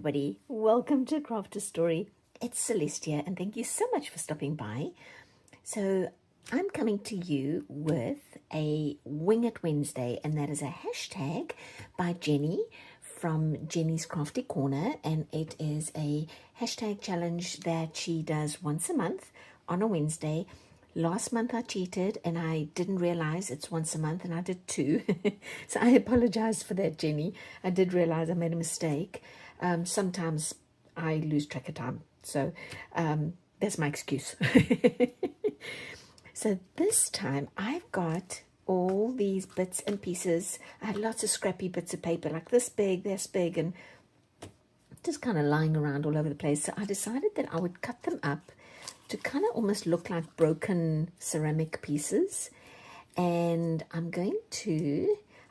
everybody. Welcome to Craft a Story. It's Celeste here, and thank you so much for stopping by. So I'm coming to you with a Wing It Wednesday, and that is a hashtag by Jenny from Jenny's Crafty Corner, and it is a hashtag challenge that she does once a month on a Wednesday. Last month I cheated and I didn't realize it's once a month, and I did two. So I apologize for that, Jenny. I did realize I made a mistake. Sometimes I lose track of time. So that's my excuse. So this time I've got all these bits and pieces. I had lots of scrappy bits of paper, like this big, and just kind of lying around all over the place. So I decided that I would cut them up to kind of almost look like broken ceramic pieces. And I've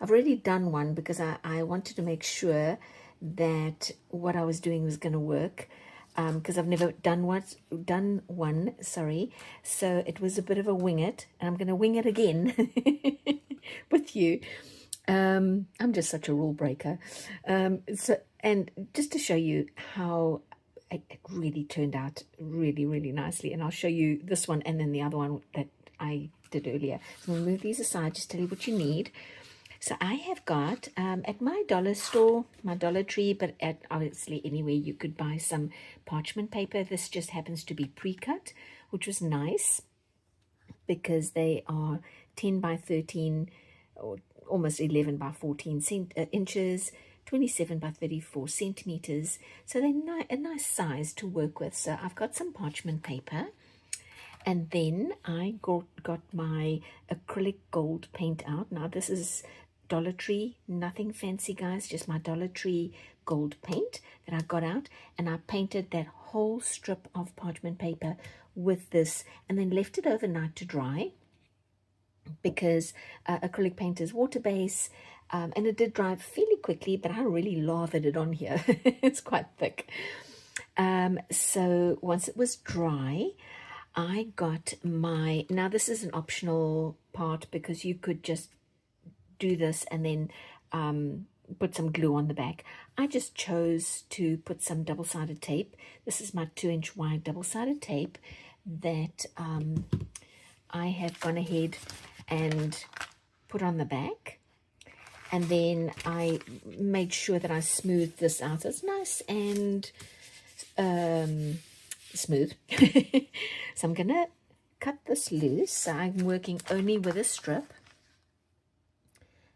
already done one because I wanted to make sure that what I was doing was going to work, because I've never done one, sorry. So it was a bit of a wing it, and I'm going to wing it again with you. I'm just such a rule breaker. And just to show you how it really turned out really, really nicely. And I'll show you this one and then the other one that I did earlier. So we'll move these aside, just tell you what you need. So I have got, at my dollar store, my Dollar Tree, but at obviously anywhere you could buy some parchment paper. This just happens to be pre-cut, which was nice because they are 10 by 13 or almost 11 by 14 inches, 27 by 34 centimeters. So they're a nice size to work with. So I've got some parchment paper, and then I got my acrylic gold paint out. Now this is Dollar Tree, nothing fancy, guys, just my Dollar Tree gold paint that I got out, and I painted that whole strip of parchment paper with this, and then left it overnight to dry, because acrylic paint is water-based, and it did dry fairly quickly, but I really lathered it on here. It's quite thick. So once it was dry, I got now this is an optional part, because you could just do this and then put some glue on the back. I just chose to put some double-sided tape. This is my 2-inch wide double-sided tape that I have gone ahead and put on the back. And then I made sure that I smoothed this out. So it's nice and smooth. So I'm going to cut this loose. So I'm working only with a strip.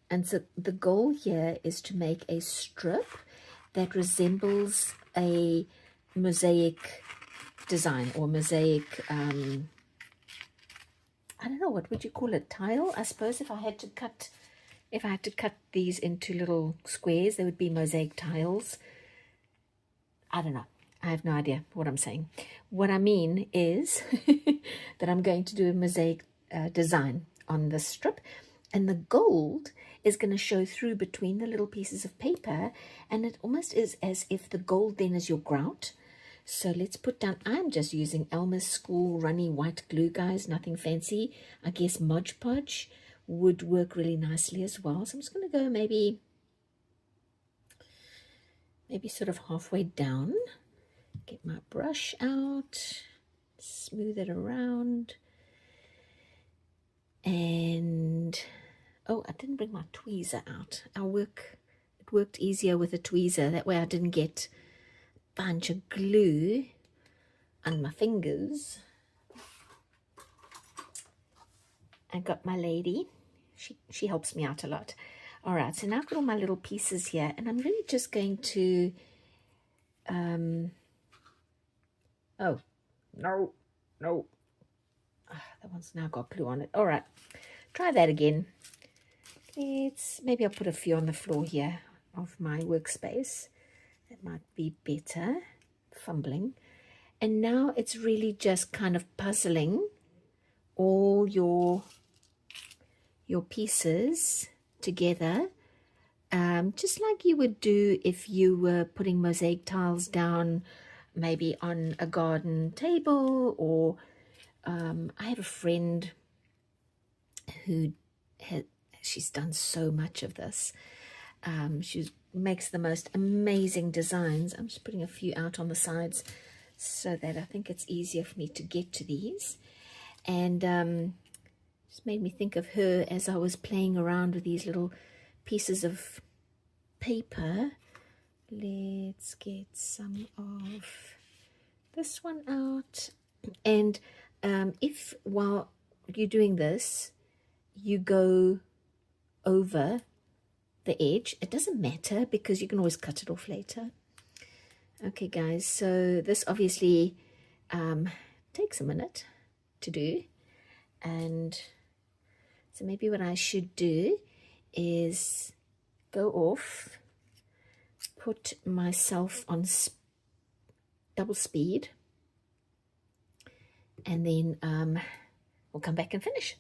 And so the goal here is to make a strip that resembles a mosaic design, or mosaic, I don't know, what would you call it? Tile, I suppose. If I had to cut these into little squares, they would be mosaic tiles. I don't know. I have no idea what I'm saying. What I mean is that I'm going to do a mosaic design on this strip, and the gold is going to show through between the little pieces of paper, and it almost is as if the gold then is your grout. So let's put down, I'm just using Elmer's School runny white glue, guys, nothing fancy. I guess Mod Podge would work really nicely as well. So I'm just going to go maybe sort of halfway down. Get my brush out, smooth it around, and oh, I didn't bring my tweezer out. It worked easier with a tweezer. That way I didn't get a bunch of glue on my fingers. I got my lady. She helps me out a lot. All right, so now I've got all my little pieces here, and I'm really just going to oh, no. That one's now got glue on it. All right, try that again. Maybe I'll put a few on the floor here of my workspace. That might be better. Fumbling. And now it's really just kind of puzzling all your pieces together, just like you would do if you were putting mosaic tiles down, maybe on a garden table. Or I have a friend who she's done so much of this. She's makes the most amazing designs. I'm just putting a few out on the sides so that I think it's easier for me to get to these. And just made me think of her as I was playing around with these little pieces of paper. Let's get some of this one out. And if while you're doing this, you go over the edge, it doesn't matter because you can always cut it off later. Okay guys, so this obviously takes a minute to do, and so maybe what I should do is go off, put myself on double speed, and then we'll come back and finish.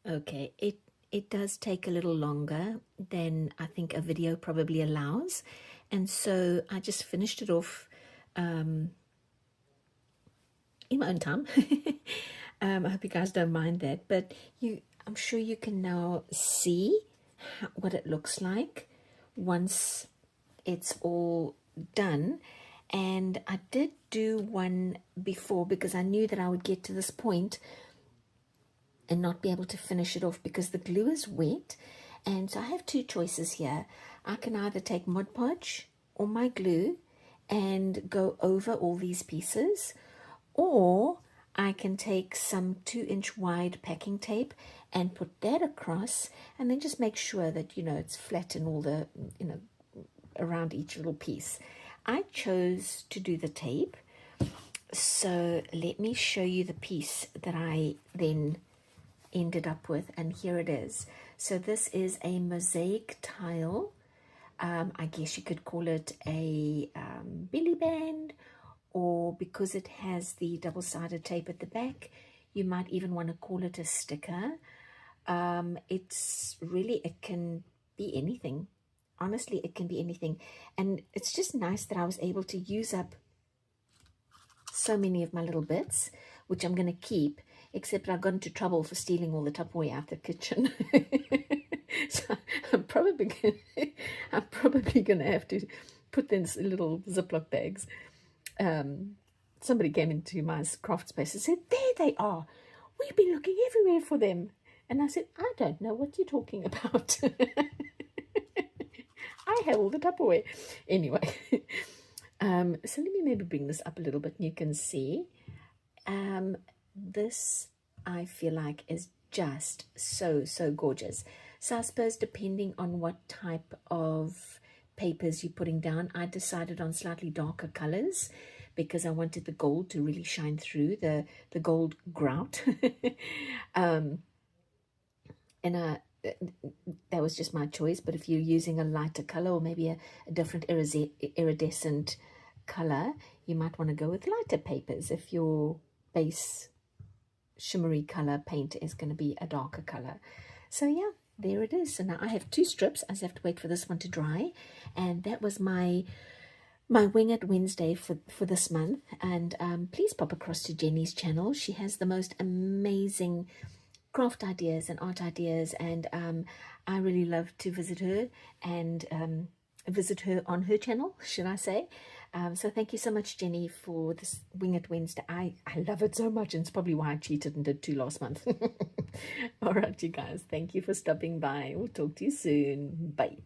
Okay, it does take a little longer than I think a video probably allows, and so I just finished it off in my own time. I hope you guys don't mind that, but I'm sure you can now see what it looks like once it's all done. And I did do one before because I knew that I would get to this point and not be able to finish it off because the glue is wet. And so I have two choices here. I can either take Mod Podge or my glue and go over all these pieces, or I can take some 2-inch wide packing tape and put that across, and then just make sure that, you know, it's flat in all the, you know, around each little piece. I chose to do the tape, so let me show you the piece that I then ended up with, and here it is. So this is a mosaic tile. I guess you could call it a belly band, or because it has the double-sided tape at the back, you might even want to call it a sticker. It's really, it can be anything. Honestly, it can be anything. And it's just nice that I was able to use up so many of my little bits, which I'm going to keep, except I got into trouble for stealing all the Tupperware out the kitchen. So I'm probably going to have to put them in little Ziploc bags. Somebody came into my craft space and said, "There they are. We've been looking everywhere for them." And I said, "I don't know what you're talking about." I have all the Tupperware. Anyway, so let me maybe bring this up a little bit and you can see. This, I feel like, is just so gorgeous. So I suppose depending on what type of papers you're putting down, I decided on slightly darker colors because I wanted the gold to really shine through, the gold grout. And that was just my choice. But if you're using a lighter color or maybe a different iridescent color, you might want to go with lighter papers if your base shimmery color paint is going to be a darker color. So yeah, there it is. So now I have two strips. I just have to wait for this one to dry, and that was my Wing It Wednesday for this month. And please pop across to Jenny's channel. She has the most amazing craft ideas and art ideas, and I really love to visit her and visit her on her channel, should I say. So thank you so much, Jenny, for this Wing It Wednesday. I love it so much, and it's probably why I cheated and did 2 last month. All right, you guys, thank you for stopping by. We'll talk to you soon. Bye.